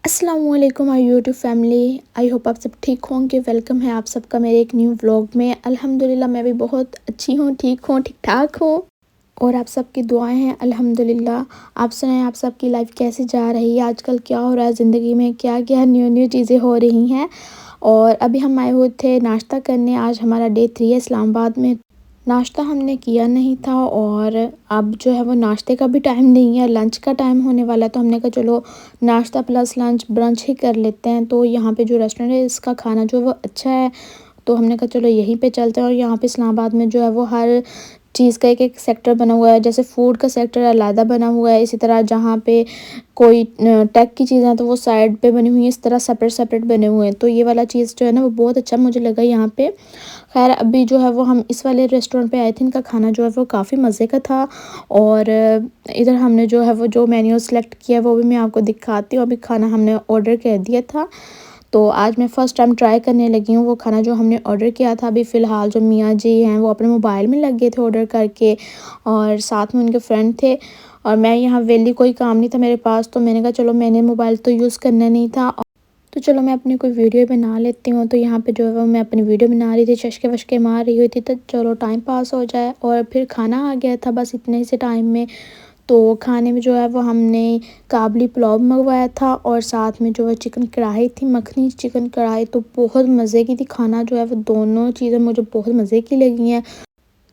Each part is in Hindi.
अस्सलामुअलैकुम my YouTube family. I hope आप सब ठीक होंगे। वेलकम है आप सबका मेरे एक न्यू व्लॉग में। अल्हम्दुलिल्लाह मैं भी बहुत अच्छी हूँ, ठीक हूँ, ठीक ठाक हूँ और आप सबकी दुआएं हैं अल्हम्दुलिल्लाह। आप सुनाएं, आप सबकी लाइफ कैसे जा रही है, आजकल क्या हो रहा है ज़िंदगी में, क्या क्या न्यू न्यू चीज़ें हो रही हैं। और अभी हम आए हुए थे नाश्ता करने। आज हमारा डे 3 है इस्लामाबाद में। नाश्ता हमने किया नहीं था और अब जो है वो नाश्ते का भी टाइम नहीं है, लंच का टाइम होने वाला है। तो हमने कहा चलो नाश्ता प्लस लंच ब्रंच ही कर लेते हैं। तो यहाँ पे जो रेस्टोरेंट है इसका खाना जो है वो अच्छा है, तो हमने कहा चलो यहीं पे चलते हैं। और यहाँ पे इस्लामाबाद में जो है वो हर चीज़ का एक एक सेक्टर बना हुआ है। जैसे फूड का सेक्टर अलग बना हुआ है, इसी तरह जहाँ पे कोई टेक की चीज़ें हैं तो वो साइड पे बनी हुई है, इस तरह सेपरेट सेपरेट बने हुए हैं। तो ये वाला चीज़ जो है ना वो बहुत अच्छा मुझे लगा यहाँ पे। खैर अभी जो है वो हम इस वाले रेस्टोरेंट पे आए थे, इनका खाना जो है वो काफ़ी मज़े का था। और इधर हमने जो है वो जो मेन्यू सेलेक्ट किया वो भी मैं आपको दिखाती हूँ। अभी खाना हमने ऑर्डर कर दिया था, तो आज मैं फ़र्स्ट टाइम ट्राई करने लगी हूँ वो खाना जो हमने ऑर्डर किया था। अभी फ़िलहाल जो मियाँ जी हैं वो अपने मोबाइल में लग गए थे ऑर्डर करके, और साथ में उनके फ्रेंड थे। और मैं यहाँ वेली, कोई काम नहीं था मेरे पास, तो मैंने कहा चलो मैंने मोबाइल तो यूज़ करना नहीं था, तो चलो मैं अपनी कोई वीडियो बना लेती हूँ। तो यहाँ पे जो है वो मैं अपनी वीडियो बना रही थी, चश्के वशके मार रही हुई थी, तो चलो टाइम पास हो जाए। और फिर खाना आ गया था बस इतने से टाइम में। तो खाने में जो है वो हमने काबली पुलाव मंगवाया था और साथ में जो है चिकन कढ़ाई थी, मखनी चिकन कढ़ाई, तो बहुत मज़े की थी। खाना जो है वो दोनों चीज़ें मुझे बहुत मज़े की लगी हैं।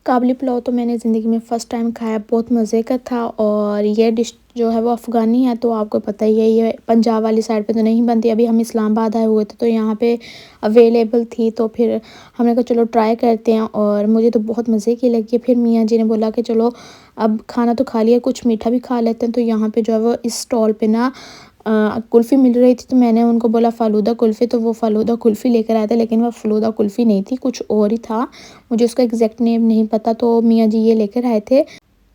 काबली पुलाव तो मैंने ज़िंदगी में फ़र्स्ट टाइम खाया, बहुत मज़े का था। और ये डिश जो है वो अफ़गानी है, तो आपको पता ही है ये पंजाब वाली साइड पे तो नहीं बनती। अभी हम इस्लामाबाद आए हुए थे तो यहाँ पे अवेलेबल थी, तो फिर हमने कहा चलो ट्राई करते हैं, और मुझे तो बहुत मज़े की लगी। फिर मियाँ जी ने बोला कि चलो अब खाना तो खा लिया, कुछ मीठा भी खा लेते हैं। तो यहाँ पे जो है वो इस स्टॉल पे ना कुल्फ़ी मिल रही थी, तो मैंने उनको बोला फ़ालूदा कुल्फ़ी, तो वो फ़ालूदा कुल्फ़ी लेकर आए थे, लेकिन वो फ़ालूदा कुल्फ़ी नहीं थी, कुछ और ही था। मुझे उसका एग्जैक्ट नेम नहीं पता, तो मियाँ जी ये लेकर आए थे।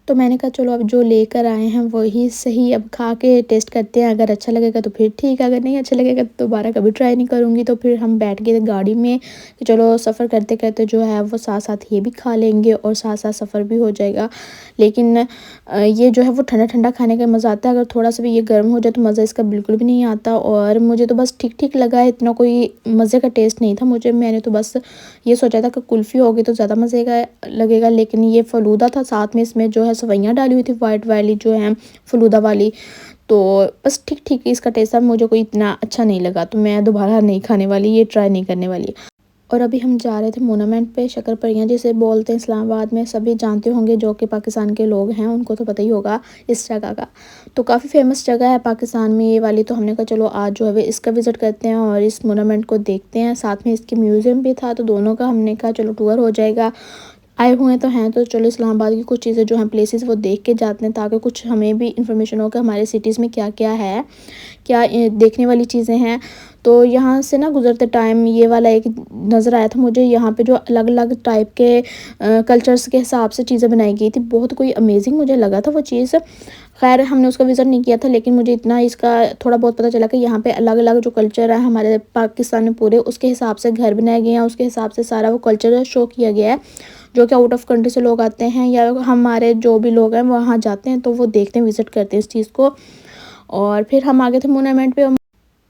तो मैंने कहा चलो अब जो लेकर आए हैं वही सही, अब खा के टेस्ट करते हैं, अगर अच्छा लगेगा तो फिर ठीक है, अगर नहीं अच्छा लगेगा तो दोबारा कभी ट्राई नहीं करूँगी। तो फिर हम बैठ गए गाड़ी में कि चलो सफ़र करते करते जो है वो साथ साथ ये भी खा लेंगे और साथ साथ सफ़र भी हो जाएगा। लेकिन ये जो है वो ठंडा ठंडा खाने का मज़ा आता है, अगर थोड़ा सा भी ये गर्म हो जाए तो मज़ा इसका बिल्कुल भी नहीं आता। और मुझे तो बस ठीक ठीक लगा है, इतना कोई मज़े का टेस्ट नहीं था मुझे। मैंने तो बस ये सोचा था कि कुल्फ़ी होगी तो ज़्यादा मज़े का लगेगा, लेकिन ये फ़लूदा था, साथ में इसमें जो है सेवइयाँ डाली हुई थी वाइट वाली जो है फ़लूदा वाली। तो बस ठीक ठीक इसका टेस्ट था, मुझे कोई इतना अच्छा नहीं लगा, तो मैं दोबारा नहीं खाने वाली, ये ट्राई नहीं करने वाली। और अभी हम जा रहे थे मोनूमेंट पे, शक्कर जिसे बोलते हैं इस्लामाबाद में, सभी जानते होंगे जो कि पाकिस्तान के लोग हैं उनको तो पता ही होगा इस जगह का। तो काफ़ी फेमस जगह है पाकिस्तान में ये वाली। तो हमने कहा चलो आज जो है इसका विज़िट करते हैं और इस मोनूमेंट को देखते हैं। साथ में इसके म्यूज़ियम भी था, तो दोनों का हमने कहा चलो टूर हो जाएगा। आए हुए तो हैं तो चलो इस्लामाबाद की कुछ चीज़ें जो हैं प्लेसेस वो देख के जाते हैं, ताकि कुछ हमें भी इंफॉर्मेशन हो कि हमारे सिटीज़ में क्या क्या है, क्या देखने वाली चीज़ें हैं। तो यहाँ से ना गुज़रते टाइम ये वाला एक नज़र आया था मुझे, यहाँ पे जो अलग अलग टाइप के कल्चर्स के हिसाब से चीज़ें बनाई गई थी, बहुत कोई अमेजिंग मुझे लगा था वो चीज़। खैर हमने उसका विज़िट नहीं किया था, लेकिन मुझे इतना इसका थोड़ा बहुत पता चला कि यहाँ पे अलग अलग जो कल्चर है हमारे पाकिस्तान में पूरे, उसके हिसाब से घर बनाए गए हैं, उसके हिसाब से सारा वो कल्चर शो किया गया है। जो कि आउट ऑफ कंट्री से लोग आते हैं या हमारे जो भी लोग हैं वहाँ जाते हैं, तो वो देखते हैं, विज़िट करते हैं इस चीज़ को। और फिर हम आ गए थे मोनूमेंट पे,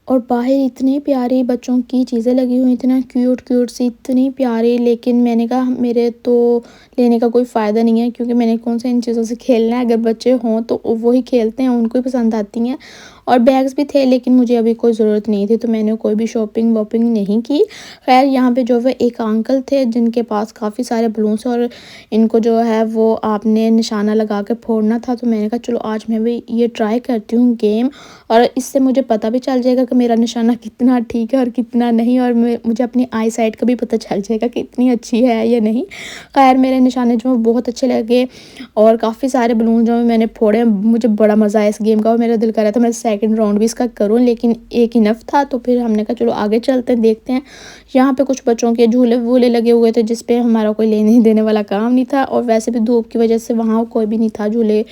और बाहर इतनी प्यारी बच्चों की चीज़ें लगी हुई, इतना क्यूट क्यूट सी, इतनी प्यारी। लेकिन मैंने कहा मेरे तो लेने का कोई फ़ायदा नहीं है, क्योंकि मैंने कौन सा इन चीज़ों से खेलना है। अगर बच्चे हों तो वो ही खेलते हैं, उनको ही पसंद आती हैं। और बैग्स भी थे, लेकिन मुझे अभी कोई ज़रूरत नहीं थी, तो मैंने कोई भी शॉपिंग वॉपिंग नहीं की। खैर यहाँ पे जो है एक अंकल थे जिनके पास काफ़ी सारे बलून्स, और इनको जो है वो आपने निशाना लगा के फोड़ना था। तो मैंने कहा चलो आज मैं भी ये ट्राई करती हूँ गेम, और इससे मुझे पता भी चल जाएगा कि मेरा निशाना कितना ठीक है और कितना नहीं, और मुझे अपनी आई साइट का भी पता चल जाएगा कि इतनी अच्छी है या नहीं। खैर मेरे निशाने जो बहुत अच्छे लगे, और काफ़ी सारे बलून जो मैंने फोड़े, मुझे बड़ा मज़ा आया इस गेम का, और मेरा दिल कर रहा था मैं सेकंड राउंड भी इसका करूं, लेकिन एक इनफ था। तो फिर हमने कहा चलो आगे चलते हैं, देखते हैं। यहाँ पे कुछ बच्चों के झूले वूले लगे हुए थे, जिसपे हमारा कोई लेने देने वाला काम नहीं था, और वैसे भी धूप की वजह से वहाँ कोई भी नहीं था झूले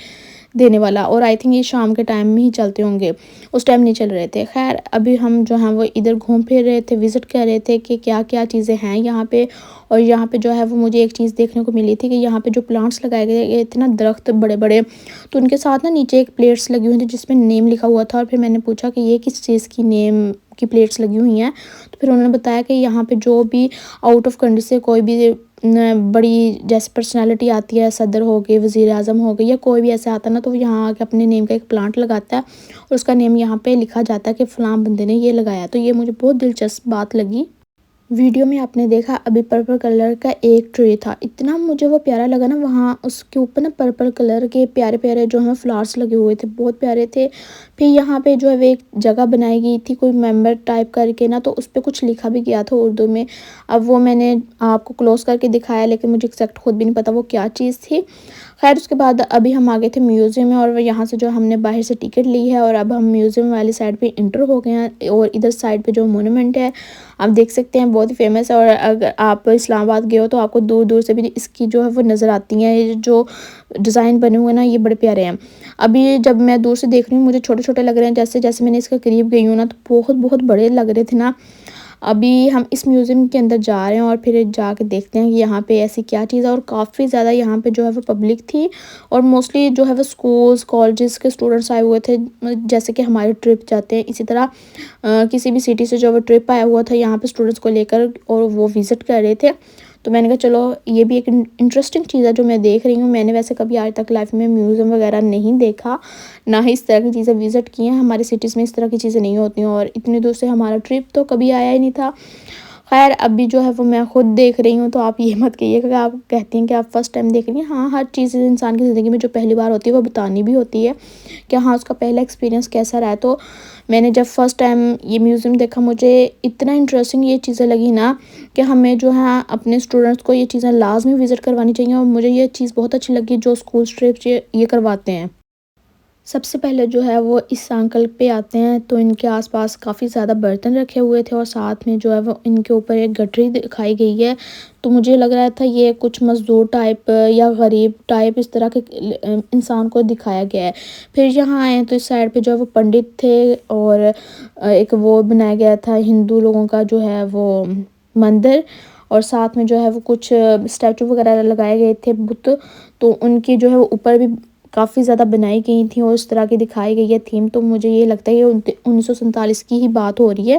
देने वाला, और आई थिंक ये शाम के टाइम में ही चलते होंगे, उस टाइम नहीं चल रहे थे। खैर अभी हम जो हैं वो इधर घूम फिर रहे थे, विज़िट कर रहे थे कि क्या क्या चीज़ें हैं यहाँ पे। और यहाँ पे जो है वो मुझे एक चीज़ देखने को मिली थी कि यहाँ पे जो प्लांट्स लगाए गए थे ना, दरख्त बड़े बड़े, तो उनके साथ ना नीचे एक प्लेट्स लगी हुई थी जिसमें नेम लिखा हुआ था। और फिर मैंने पूछा कि ये किस चीज़ की नेम की प्लेट्स लगी हुई हैं, तो फिर उन्होंने बताया कि यहाँ पे जो भी आउट ऑफ कंट्री से कोई भी बड़ी जैसे पर्सनालिटी आती है, सदर हो गए, वज़ीर आज़म हो गए, या कोई भी ऐसे आता है ना, तो वो यहाँ आके अपने नेम का एक प्लांट लगाता है और उसका नेम यहाँ पे लिखा जाता है कि फ़लाँ बंदे ने ये लगाया। तो ये मुझे बहुत दिलचस्प बात लगी। वीडियो में आपने देखा अभी पर्पल कलर का एक ट्री था, इतना मुझे वो प्यारा लगा ना, वहाँ उसके ऊपर ना पर्पल कलर के प्यारे प्यारे जो है फ्लावर्स लगे हुए थे, बहुत प्यारे थे। फिर यहाँ पे जो है वो एक जगह बनाई गई थी कोई मेंबर टाइप करके ना, तो उस पर कुछ लिखा भी गया था उर्दू में। अब वो मैंने आपको क्लोज करके दिखाया, लेकिन मुझे एक्जैक्ट खुद भी नहीं पता वो क्या चीज़ थी। खैर उसके बाद अभी हम आ गए थे म्यूज़ियम में, और यहाँ से जो हमने बाहर से टिकट ली है और अब हम म्यूज़ियम वाली साइड पे इंटर हो गए हैं। और इधर साइड पे जो मोनूमेंट है आप देख सकते हैं, बहुत ही फेमस है, और अगर आप इस्लामाबाद गए हो तो आपको दूर दूर से भी इसकी जो है वो नज़र आती हैं। ये जो डिज़ाइन बने हुए हैं ना, ये बड़े प्यारे हैं। अभी जब मैं दूर से देख रही हूँ मुझे छोटे छोटे लग रहे हैं, जैसे जैसे मैंने इसके करीब गई हूँ ना तो बहुत बहुत बड़े लग रहे थे ना। अभी हम इस म्यूज़ियम के अंदर जा रहे हैं और फिर जाके देखते हैं कि यहाँ पे ऐसी क्या चीज़ है। और काफ़ी ज़्यादा यहाँ पे जो है वो पब्लिक थी, और मोस्टली जो है वो स्कूल्स कॉलेजेस के स्टूडेंट्स आए हुए थे, जैसे कि हमारे ट्रिप जाते हैं इसी तरह किसी भी सिटी से जो वो ट्रिप आया हुआ था यहाँ पे स्टूडेंट्स को लेकर, और वो विज़िट कर रहे थे। तो मैंने कहा चलो ये भी एक इंटरेस्टिंग चीज़ है जो मैं देख रही हूँ। मैंने वैसे कभी आज तक लाइफ में म्यूज़ियम वगैरह नहीं देखा, ना ही इस तरह की चीज़ें विज़िट की हैं। हमारे सिटीज़ में इस तरह की चीज़ें नहीं होती हैं, और इतनी दूर से हमारा ट्रिप तो कभी आया ही नहीं था। खैर अभी जो है वो मैं खुद देख रही हूँ, तो आप ये मत कहिएगा कि आप कहती हैं कि आप फर्स्ट टाइम देख रही हैं। हाँ, हर चीज़ इंसान की ज़िंदगी में जो पहली बार होती है वो बतानी भी होती है कि हाँ उसका पहला एक्सपीरियंस कैसा रहा है। तो मैंने जब फर्स्ट टाइम ये म्यूज़ियम देखा, मुझे इतना इंटरेस्टिंग ये चीज़ें लगी ना कि हमें जो है अपने स्टूडेंट्स को ये चीज़ें लाजमी विज़िट करवानी चाहिए। और मुझे ये चीज़ बहुत अच्छी लगी जो स्कूल ट्रिप्स ये करवाते हैं। सबसे पहले जो है वो इस अंकल पे आते हैं, तो इनके आसपास काफ़ी ज़्यादा बर्तन रखे हुए थे, और साथ में जो है वो इनके ऊपर एक गठरी दिखाई गई है। तो मुझे लग रहा था ये कुछ मज़दूर टाइप या गरीब टाइप इस तरह के इंसान को दिखाया गया है। फिर यहाँ आए तो इस साइड पे जो है वो पंडित थे, और एक वो बनाया गया था हिंदू लोगों का जो है वो मंदिर, और साथ में जो है वो कुछ स्टैचू वगैरह लगाए गए थे बुत, तो उनकी जो है वो ऊपर भी काफ़ी ज़्यादा बनाई गई थी और इस तरह की दिखाई गई है थीम। तो मुझे ये लगता है कि 1947 की ही बात हो रही है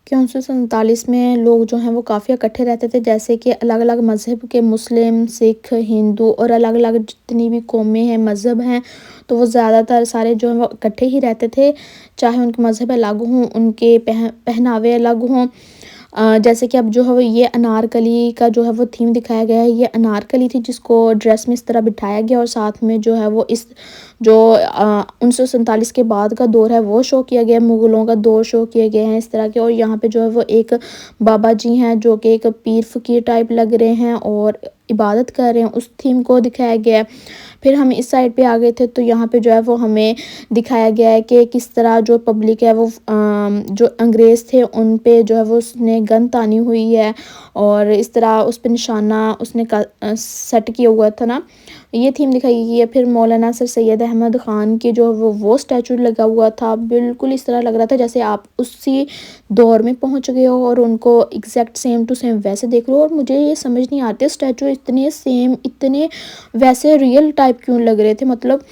कि 1947 में लोग जो हैं वो काफ़ी इकट्ठे रहते थे, जैसे कि अलग अलग मज़हब के मुस्लिम, सिख, हिंदू और अलग अलग जितनी भी कौमें हैं, मज़हब हैं, तो वो ज़्यादातर सारे जो हैं वो इकट्ठे ही रहते थे। चाहे उनके मज़हब अलग हों, उनके पहनावे अलग हों। जैसे कि अब जो है वो ये अनारकली का जो है वो थीम दिखाया गया है, ये अनारकली थी जिसको ड्रेस में इस तरह बिठाया गया, और साथ में जो है वो इस जो 1947 के बाद का दौर है वो शो किया गया, मुग़लों का दौर शो किए गए हैं इस तरह के। और यहाँ पे जो है वो एक बाबा जी हैं जो कि एक पीर फ़कीर टाइप लग रहे हैं और इबादत कर रहे हैं, उस थीम को दिखाया गया है। फिर हम इस साइड पे आ गए थे, तो यहाँ पे जो है वो हमें दिखाया गया है कि किस तरह जो पब्लिक है वो जो अंग्रेज़ थे उन पे जो है वो उसने गन तानी हुई है, और इस तरह उस पे निशाना उसने सेट किया हुआ था ना, ये थीम दिखाई गई है। फिर मौलाना सर सैयद अहमद ख़ान की जो वो स्टैचू लगा हुआ था, बिल्कुल इस तरह लग रहा था जैसे आप उसी दौर में पहुंच गए हो और उनको एग्जैक्ट सेम टू सेम वैसे देख रहे हो। और मुझे ये समझ नहीं आते स्टैचू इतने सेम, इतने वैसे रियल टाइप क्यों लग रहे थे, मतलब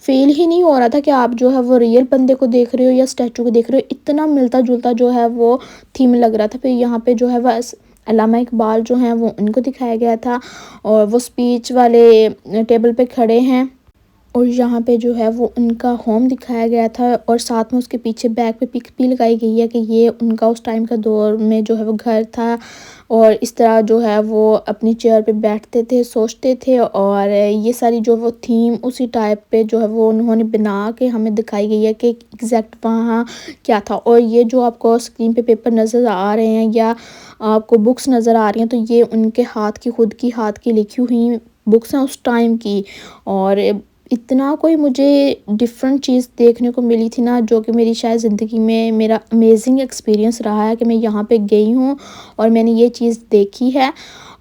फ़ील ही नहीं हो रहा था कि आप जो है वो रियल बंदे को देख रहे हो या स्टैचू को देख रहे हो, इतना मिलता-जुलता जो है वो थीम लग रहा था। फिर यहाँ पे जो है बस अल्लामा इकबाल जो हैं वो उनको दिखाया गया था, और वो स्पीच वाले टेबल पे खड़े हैं, और यहाँ पे जो है वो उनका होम दिखाया गया था, और साथ में उसके पीछे बैक पे पिक भी लगाई गई है कि ये उनका उस टाइम का दौर में जो है वो घर था, और इस तरह जो है वो अपनी चेयर पे बैठते थे, सोचते थे, और ये सारी जो वो थीम उसी टाइप पे जो है वो उन्होंने बना के हमें दिखाई गई है कि एग्जैक्ट वहाँ क्या था। और ये जो आपको स्क्रीन पे पेपर नज़र आ रहे हैं या आपको बुक्स नज़र आ रही हैं, तो ये उनके हाथ की खुद की हाथ की लिखी हुई बुक्स हैं उस टाइम की। और इतना कोई मुझे डिफरेंट चीज़ देखने को मिली थी ना, जो कि मेरी शायद ज़िंदगी में मेरा अमेजिंग एक्सपीरियंस रहा है कि मैं यहाँ पे गई हूँ और मैंने ये चीज़ देखी है।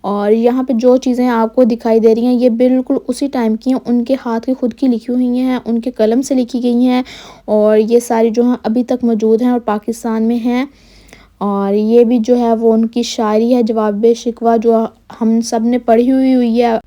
और यहाँ पे जो चीज़ें आपको दिखाई दे रही हैं ये बिल्कुल उसी टाइम की हैं, उनके हाथ की खुद की लिखी हुई हैं, उनके कलम से लिखी गई हैं और ये सारी जो हैं अभी तक मौजूद हैं और पाकिस्तान में हैं। और ये भी जो है वो उनकी शायरी है जवाब शिकवा, जो हम सब ने पढ़ी हुई है।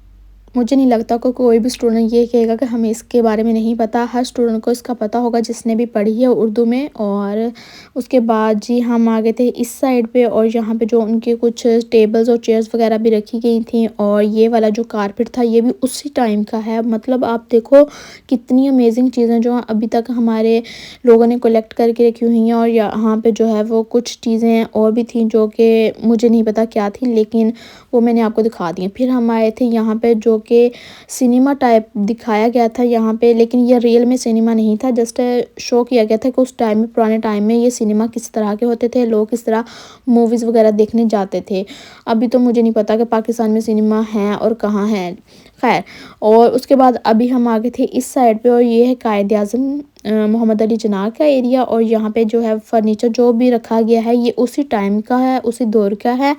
मुझे नहीं लगता कि कोई भी स्टूडेंट ये कहेगा कि हमें इसके बारे में नहीं पता। हर स्टूडेंट को इसका पता होगा जिसने भी पढ़ी है उर्दू में। और उसके बाद जी हम आ गए थे इस साइड पे और यहाँ पे जो उनके कुछ टेबल्स और चेयर्स वगैरह भी रखी गई थी और ये वाला जो कारपेट था ये भी उसी टाइम का है। मतलब आप देखो कितनी अमेजिंग चीज़ें जो अभी तक हमारे लोगों ने कलेक्ट करके रखी हुई हैं। और यहाँ पे जो है वो कुछ चीज़ें और भी थी जो कि मुझे नहीं पता क्या थी, लेकिन वो मैंने आपको दिखा दी। फिर हम आए थे यहाँ पे जो कि सिनेमा टाइप दिखाया गया था यहाँ पे, लेकिन ये रियल में सिनेमा नहीं था, जस्ट शो किया गया था कि उस टाइम में पुराने टाइम में ये सिनेमा किस तरह के होते थे, लोग किस तरह मूवीज़ वगैरह देखने जाते थे। अभी तो मुझे नहीं पता कि पाकिस्तान में सिनेमा हैं और कहाँ हैं, खैर। और उसके बाद अभी हम आ गए थे इस साइड पे और ये है कायद आज़म मोहम्मद अली जिन्ना का एरिया। और यहाँ पे जो है फर्नीचर जो भी रखा गया है ये उसी टाइम का है, उसी दौर का है।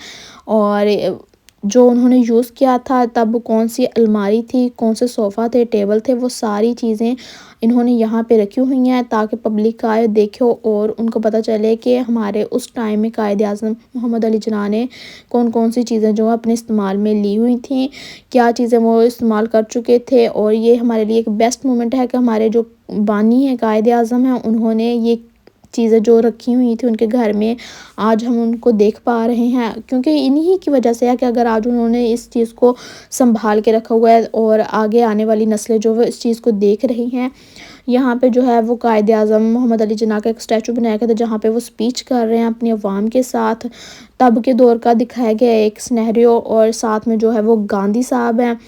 और जो उन्होंने यूज़ किया था तब कौन सी अलमारी थी, कौन से सोफ़ा थे, टेबल थे, वो सारी चीज़ें इन्होंने यहाँ पे रखी हुई हैं ताकि पब्लिक आए देखे और उनको पता चले कि हमारे उस टाइम में कायद आज़म मोहम्मद अली जिन्ना ने कौन कौन सी चीज़ें जो अपने इस्तेमाल में ली हुई थी, क्या चीज़ें वो इस्तेमाल कर चुके थे। और ये हमारे लिए एक बेस्ट मोमेंट है कि हमारे जो बानी हैं कायद आज़म हैं उन्होंने ये चीज़ें जो रखी हुई थी उनके घर में आज हम उनको देख पा रहे हैं, क्योंकि इन्हीं की वजह से है कि अगर आज उन्होंने इस चीज़ को संभाल के रखा हुआ है और आगे आने वाली नस्लें जो वो इस चीज़ को देख रही हैं। यहाँ पे जो है वो कायद आज़म मोहम्मद अली जिन्ना का एक स्टैचू बनाया गया था जहाँ पे वो स्पीच कर रहे हैं अपनी अवाम के साथ, तब के दौर का दिखाया गया एक सिनेरियो। और साथ में जो है वो गांधी साहब हैं,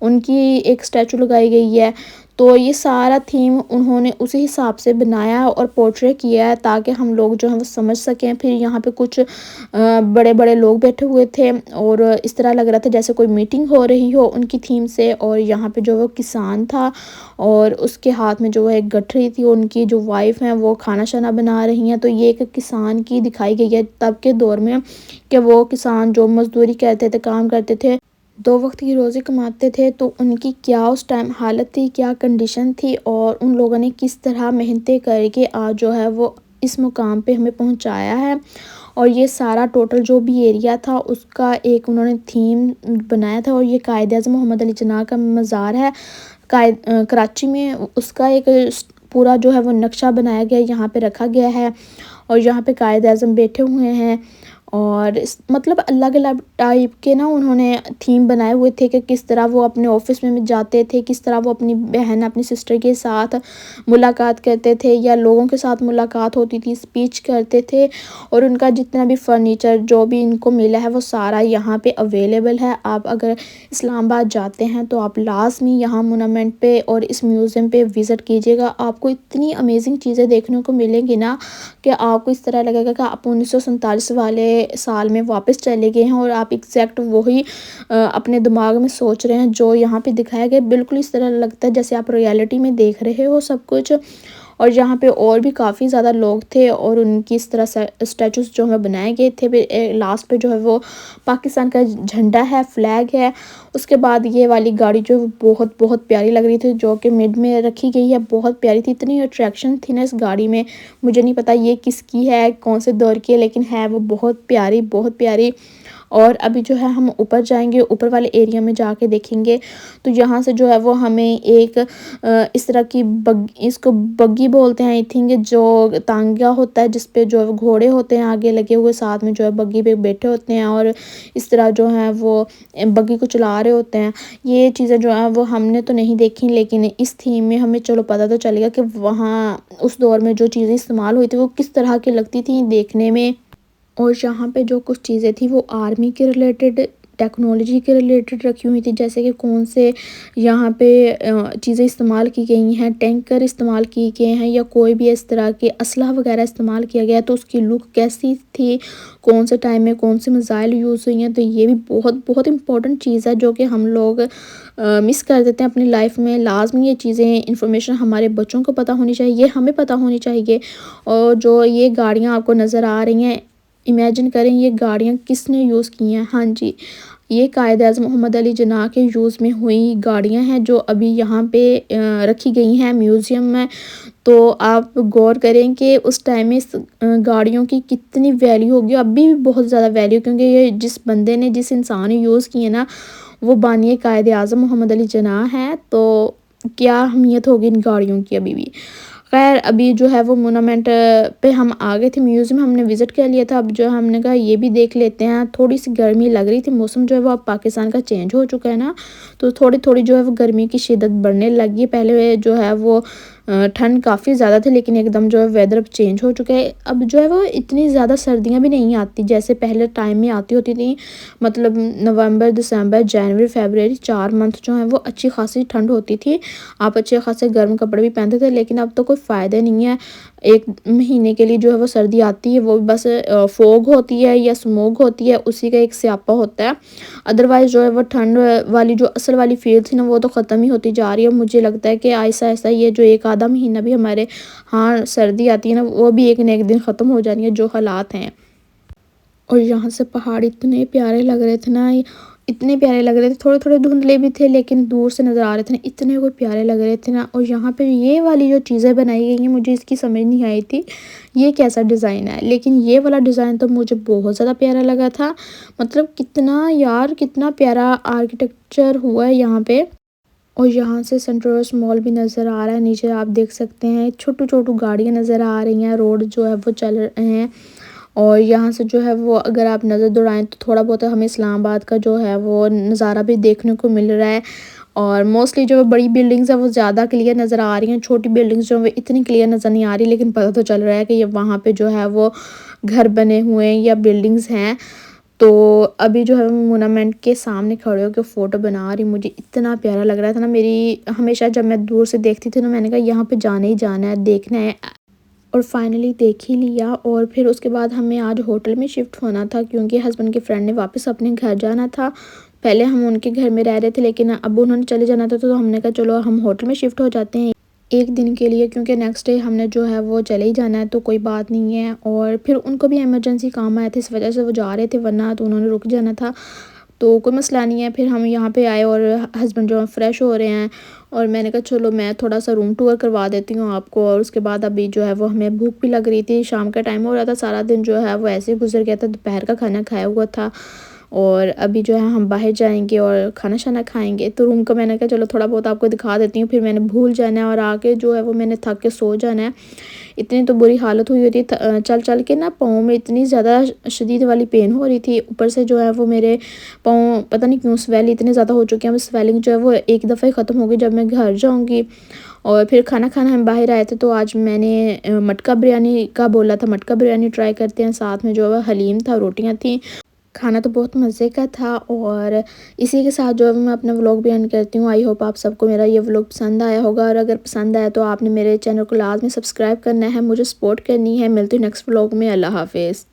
उनकी एक स्टैचू लगाई गई है। तो ये सारा थीम उन्होंने उसी हिसाब से बनाया है और पोर्ट्रे किया है ताकि हम लोग जो हैं वो समझ सकें। फिर यहाँ पे कुछ बड़े बड़े लोग बैठे हुए थे और इस तरह लग रहा था जैसे कोई मीटिंग हो रही हो उनकी थीम से। और यहाँ पे जो वो किसान था और उसके हाथ में जो है एक गठरी थी, उनकी जो वाइफ हैं वो खाना शाना बना रही हैं। तो ये एक किसान की दिखाई गई है तब के दौर में कि वो किसान जो मजदूरी करते थे, काम करते थे, 2 वक़्त की रोज़ी कमाते थे, तो उनकी क्या उस टाइम हालत थी, क्या कंडीशन थी और उन लोगों ने किस तरह मेहनतें करके आज जो है वो इस मुकाम पे हमें पहुंचाया है। और ये सारा टोटल जो भी एरिया था उसका एक उन्होंने थीम बनाया था। और ये कायद आज़म मोहम्मद अली जिन्ना का मज़ार है कराची में, उसका एक पूरा जो है वो नक्शा बनाया गया यहाँ पे रखा गया है। और यहाँ पे कायद आज़म बैठे हुए हैं और मतलब अलग-अलग टाइप के ना उन्होंने थीम बनाए हुए थे कि किस तरह वो अपने ऑफिस में जाते थे, किस तरह वो अपनी बहन, अपनी सिस्टर के साथ मुलाकात करते थे या लोगों के साथ मुलाकात होती थी, स्पीच करते थे। और उनका जितना भी फर्नीचर जो भी इनको मिला है वो सारा यहाँ पे अवेलेबल है। आप अगर इस्लामाबाद जाते हैं तो आप लाज़मी यहाँ मोनूमेंट पे और इस म्यूज़ियम पे विज़िट कीजिएगा। आपको इतनी अमेजिंग चीज़ें देखने को मिलेंगी ना कि आपको इस तरह लगेगा कि आप 1947 वाले साल में वापस चले गए हैं और आप एग्जैक्ट वही अपने दिमाग में सोच रहे हैं जो यहाँ पे दिखाया गया। बिल्कुल इस तरह लगता है जैसे आप रियलिटी में देख रहे हो सब कुछ। और यहाँ पे और भी काफ़ी ज़्यादा लोग थे और उनकी इस तरह से स्टैचूस जो है बनाए गए थे। लास्ट पे जो है वो पाकिस्तान का झंडा है, फ्लैग है। उसके बाद ये वाली गाड़ी जो बहुत बहुत प्यारी लग रही थी जो कि मिड में रखी गई है, बहुत प्यारी थी, इतनी अट्रैक्शन थी ना इस गाड़ी में। मुझे नहीं पता ये किसकी है, कौन से दौर की है, लेकिन है वो बहुत प्यारी, बहुत प्यारी। और अभी जो है हम ऊपर जाएंगे, ऊपर वाले एरिया में जाके देखेंगे तो यहाँ से जो है वो हमें एक इस तरह की इसको बग्गी बोलते हैं आई थिंक, जो तांगा होता है जिस पे जो है घोड़े होते हैं आगे लगे हुए, साथ में जो है बग्गी पे बैठे होते हैं और इस तरह जो है वो बग्गी को चला रहे होते हैं। ये चीज़ें जो है वो हमने तो नहीं देखी, लेकिन इस थीम में हमें चलो पता तो चलेगा कि वहाँ उस दौर में जो चीज़ें इस्तेमाल हुई थी वो किस तरह की लगती थी देखने में। और यहाँ पे जो कुछ चीज़ें थी वो आर्मी के रिलेटेड, टेक्नोलॉजी के रिलेटेड रखी हुई थी, जैसे कि कौन से यहाँ पे चीज़ें इस्तेमाल की गई हैं, टैंकर इस्तेमाल किए गए हैं या कोई भी इस तरह के असलहा वगैरह इस्तेमाल किया गया तो उसकी लुक कैसी थी, कौन से टाइम में कौन से मिसाइल यूज़ हुई हैं। तो ये भी बहुत बहुत इंपॉर्टेंट चीज़ है जो कि हम लोग मिस कर देते हैं अपनी लाइफ में। लाजमी ये चीज़ें इंफॉर्मेशन हमारे बच्चों को पता होनी चाहिए, हमें पता होनी चाहिए। और जो ये गाड़ियाँ आपको नज़र आ रही हैं, इमेजिन करें ये गाड़ियाँ किसने यूज़ की हैं। हाँ जी, ये कायद-ए-आज़म मोहम्मद अली जिन्नाह के यूज़ में हुई गाड़ियाँ हैं जो अभी यहाँ पे रखी गई हैं म्यूज़ियम में। तो आप गौर करें कि उस टाइम में इस गाड़ियों की कितनी वैल्यू होगी, अभी भी बहुत ज़्यादा वैल्यू, क्योंकि ये जिस बंदे ने, जिस इंसान ने यूज़ किए ना, वो बानी कायद-ए-आज़म मोहम्मद अली जिन्नाह हैं। तो क्या अहमियत होगी इन गाड़ियों की अभी भी। ख़ैर अभी जो है वो मोनूमेंट पे हम आ गए थे, म्यूज़ियम हमने विज़िट कर लिया था। अब जो है हमने कहा ये भी देख लेते हैं। थोड़ी-सी गर्मी लग रही थी, मौसम जो है वो अब पाकिस्तान का चेंज हो चुका है ना, तो थोड़ी-थोड़ी जो है वो गर्मी की शिद्दत बढ़ने लगी है। पहले जो है वो ठंड काफ़ी ज़्यादा थी, लेकिन एकदम जो है वेदर अब चेंज हो चुका है। अब जो है वो इतनी ज़्यादा सर्दियाँ भी नहीं आती जैसे पहले टाइम में आती होती थी। मतलब नवंबर, दिसंबर, जनवरी, फरवरी 4 मंथ जो हैं वो अच्छी खासी ठंड होती थी। आप अच्छे खासे गर्म कपड़े भी पहनते थे, लेकिन अब तो कोई फ़ायदा नहीं है। 1 महीने के लिए जो है वो सर्दी आती है, वो बस फ़ॉग होती है या स्मॉग होती है, उसी का एक स्यापा होता है। अदरवाइज़ जो है वो ठंड वाली जो असल वाली फ़ील थी ना, वो तो ख़त्म ही होती जा रही है। मुझे लगता है कि आहिस्ता-आहिस्ता ये जो 1 आधा महीना भी हमारे यहाँ सर्दी आती है ना, वो भी एक न एक दिन ख़त्म हो जानी है, जो हालात हैं। और यहाँ से पहाड़ इतने प्यारे लग रहे थे ना, इतने प्यारे लग रहे थे, थोड़े-थोड़े धुंधले भी थे लेकिन दूर से नज़र आ रहे थे ना, इतने को प्यारे लग रहे थे ना। और यहाँ पे ये वाली जो चीज़ें बनाई गई हैं, मुझे इसकी समझ नहीं आई थी, ये कैसा डिज़ाइन है। लेकिन ये वाला डिज़ाइन तो मुझे बहुत ज़्यादा प्यारा लगा था। मतलब कितना यार, कितना प्यारा आर्किटेक्चर हुआ है यहाँ पे। और यहाँ से सेंट्रोस मॉल भी नज़र आ रहा है, नीचे आप देख सकते हैं छोटू-छोटू गाड़ियाँ नज़र आ रही हैं, रोड जो है वो चल रहे हैं। और यहाँ से जो है वो अगर आप नज़र दौड़ाएँ तो थोड़ा बहुत हमें इस्लामाबाद का जो है वो नज़ारा भी देखने को मिल रहा है। और मोस्टली जो बड़ी बिल्डिंग्स हैं वो ज़्यादा क्लियर नज़र आ रही हैं, छोटी बिल्डिंग्स जो हैं वो इतनी क्लियर नज़र नहीं आ रही, लेकिन पता तो चल रहा है कि ये वहाँ पे जो है वो घर बने हुए हैं या बिल्डिंग्स हैं। तो अभी जो है मैं मोनूमेंट के सामने खड़े होकर फ़ोटो बना रही हूँ, मुझे इतना प्यारा लग रहा था ना। मेरी हमेशा जब मैं दूर से देखती थी ना, मैंने कहा यहाँ पे जाना ही जाना है, देखना है। और फाइनली देख ही लिया। और फिर उसके बाद हमें आज होटल में शिफ्ट होना था, क्योंकि हस्बैंड के फ्रेंड ने वापस अपने घर जाना था। पहले हम उनके घर में रह रहे थे, लेकिन अब उन्होंने चले जाना था, तो हमने कहा चलो हम होटल में शिफ्ट हो जाते हैं 1 दिन के लिए, क्योंकि नेक्स्ट डे हमने जो है वो चले ही जाना है, तो कोई बात नहीं है। और फिर उनको भी इमरजेंसी काम आया था, इस वजह से वो जा रहे थे, वरना तो उन्होंने रुक जाना था। तो कोई मसला नहीं है। फिर हम यहाँ पे आए और हस्बैंड जो है फ्रेश हो रहे हैं, और मैंने कहा चलो मैं थोड़ा सा रूम टूर करवा देती हूँ आपको। और उसके बाद अभी जो है वो हमें भूख भी लग रही थी, शाम का टाइम हो रहा था, सारा दिन जो है वो ऐसे ही गुजर गया था, दोपहर का खाना खाया हुआ था। और अभी जो है हम बाहर जाएंगे और खाना शाना खाएंगे, तो रूम का मैंने कहा चलो थोड़ा बहुत आपको दिखा देती हूँ, फिर मैंने भूल जाना है और आके जो है वो मैंने थक के सो जाना है। इतनी तो बुरी हालत हुई होती चल चल के ना, पाँव में इतनी ज़्यादा शदीद वाली पेन हो रही थी। ऊपर से जो है वो मेरे पाँव पता नहीं क्यों स्वेल इतने ज़्यादा हो चुके हैं। वो स्वेलिंग जो है वो एक दफ़ा ही ख़त्म होगी जब मैं घर जाऊँगी। और फिर खाना खाना हम बाहर आए थे, तो आज मैंने मटका बिरयानी का बोला था, मटका बिरयानी ट्राई करते हैं। साथ में जो है हलीम था, रोटियाँ थी। खाना तो बहुत मज़े का था। और इसी के साथ जो है मैं अपना व्लॉग भी एंड करती हूँ। आई होप आप सबको मेरा ये व्लॉग पसंद आया होगा, और अगर पसंद आया तो आपने मेरे चैनल को लाज़मी सब्सक्राइब करना है, मुझे सपोर्ट करनी है। मिलती हूँ नेक्स्ट व्लॉग में। अल्लाह हाफ़िज़।